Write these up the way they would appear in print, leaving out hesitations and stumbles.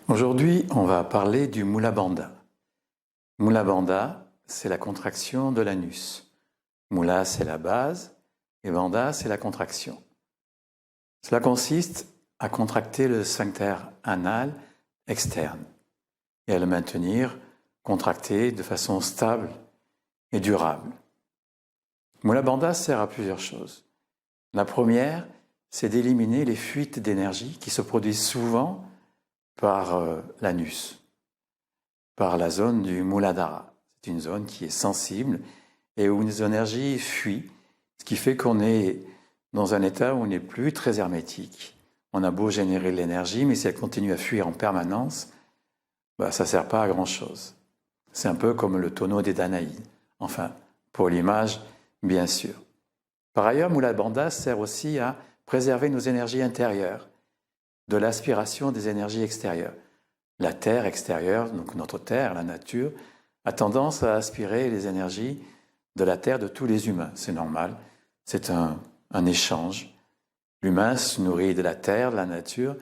Aujourd'hui, on va parler du Mula Bandha. Mula Bandha, c'est la contraction de l'anus. Mula, c'est la base, et Bandha, c'est la contraction. Cela consiste à contracter le sphincter anal externe et à le maintenir contracté de façon stable et durable. Mula Bandha sert à plusieurs choses. La première, c'est d'éliminer les fuites d'énergie qui se produisent souvent par l'anus, par la zone du Muladhara. C'est une zone qui est sensible et où les énergies fuient, ce qui fait qu'on est dans un état où on n'est plus très hermétique. On a beau générer de l'énergie, mais si elle continue à fuir en permanence, ça ne sert pas à grand-chose. C'est un peu comme le tonneau des Danaïdes. Enfin, pour l'image, bien sûr. Par ailleurs, Mula Bandha sert aussi à préserver nos énergies intérieures de l'aspiration des énergies extérieures. La Terre extérieure, donc notre Terre, la nature, a tendance à aspirer les énergies de la Terre de tous les humains. C'est normal, c'est un échange. L'humain se nourrit de la Terre, de la nature,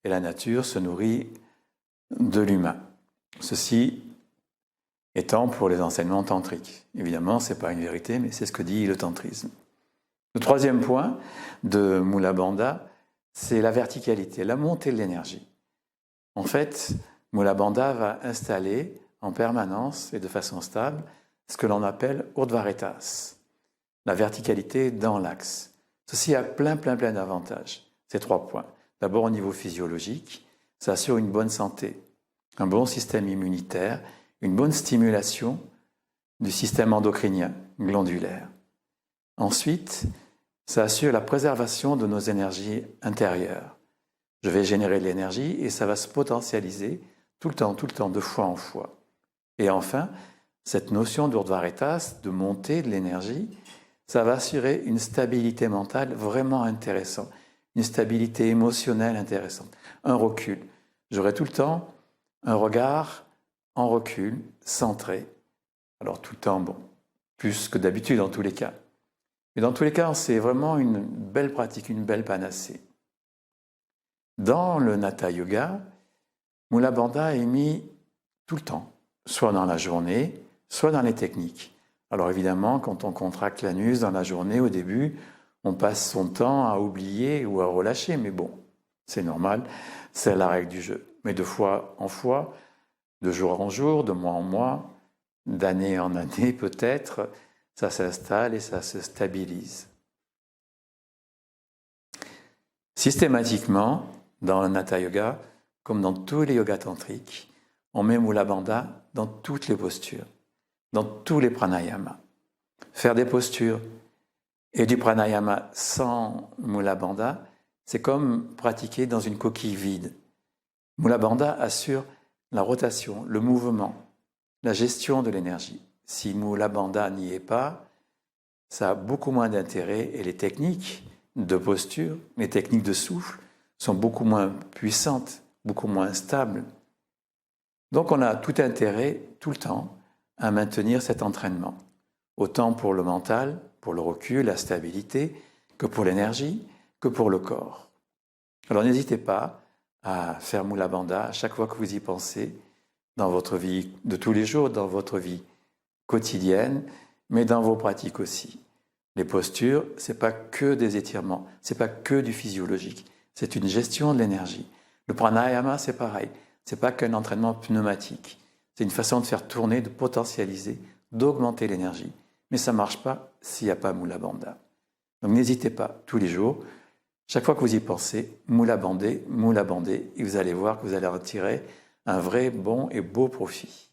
et la nature se nourrit de l'humain. Ceci étant pour les enseignements tantriques. Évidemment, ce n'est pas une vérité, mais c'est ce que dit le tantrisme. Le troisième point de Mula Bandha, c'est la verticalité, la montée de l'énergie. En fait, Mula Bandha va installer en permanence et de façon stable ce que l'on appelle Urdhvaretas, la verticalité dans l'axe. Ceci a plein d'avantages, ces 3 points. D'abord au niveau physiologique, ça assure une bonne santé, un bon système immunitaire, une bonne stimulation du système endocrinien, glandulaire. Ensuite, ça assure la préservation de nos énergies intérieures. Je vais générer de l'énergie et ça va se potentialiser tout le temps, de fois en fois. Et enfin, cette notion d'Urdhvaretas, de montée de l'énergie, ça va assurer une stabilité mentale vraiment intéressante, une stabilité émotionnelle intéressante, un recul. J'aurai tout le temps un regard en recul, centré. Alors tout le temps, plus que d'habitude dans tous les cas. Mais dans tous les cas, c'est vraiment une belle pratique, une belle panacée. Dans le Hatha Yoga, Mula Bandha est mis tout le temps, soit dans la journée, soit dans les techniques. Alors évidemment, quand on contracte l'anus dans la journée, au début, on passe son temps à oublier ou à relâcher, mais c'est normal, c'est la règle du jeu. Mais de fois en fois, de jour en jour, de mois en mois, d'année en année peut-être, ça s'installe et ça se stabilise. Systématiquement, dans le Hatha Yoga, comme dans tous les yogas tantriques, on met Mula Bandha dans toutes les postures, dans tous les pranayamas. Faire des postures et du pranayama sans Mula Bandha, c'est comme pratiquer dans une coquille vide. Mula Bandha assure la rotation, le mouvement, la gestion de l'énergie. Si Mula Bandha n'y est pas, ça a beaucoup moins d'intérêt et les techniques de posture, les techniques de souffle sont beaucoup moins puissantes, beaucoup moins stables. Donc on a tout intérêt, tout le temps, à maintenir cet entraînement, autant pour le mental, pour le recul, la stabilité, que pour l'énergie, que pour le corps. Alors n'hésitez pas à faire Mula Bandha à chaque fois que vous y pensez, dans votre vie de tous les jours, dans votre vie quotidienne, mais dans vos pratiques aussi. Les postures, ce n'est pas que des étirements, ce n'est pas que du physiologique, c'est une gestion de l'énergie. Le pranayama, c'est pareil, ce n'est pas qu'un entraînement pneumatique, c'est une façon de faire tourner, de potentialiser, d'augmenter l'énergie. Mais ça ne marche pas s'il n'y a pas Mula Bandha. Donc n'hésitez pas, tous les jours, chaque fois que vous y pensez, Mula Bandha, et vous allez voir que vous allez en tirer un vrai bon et beau profit.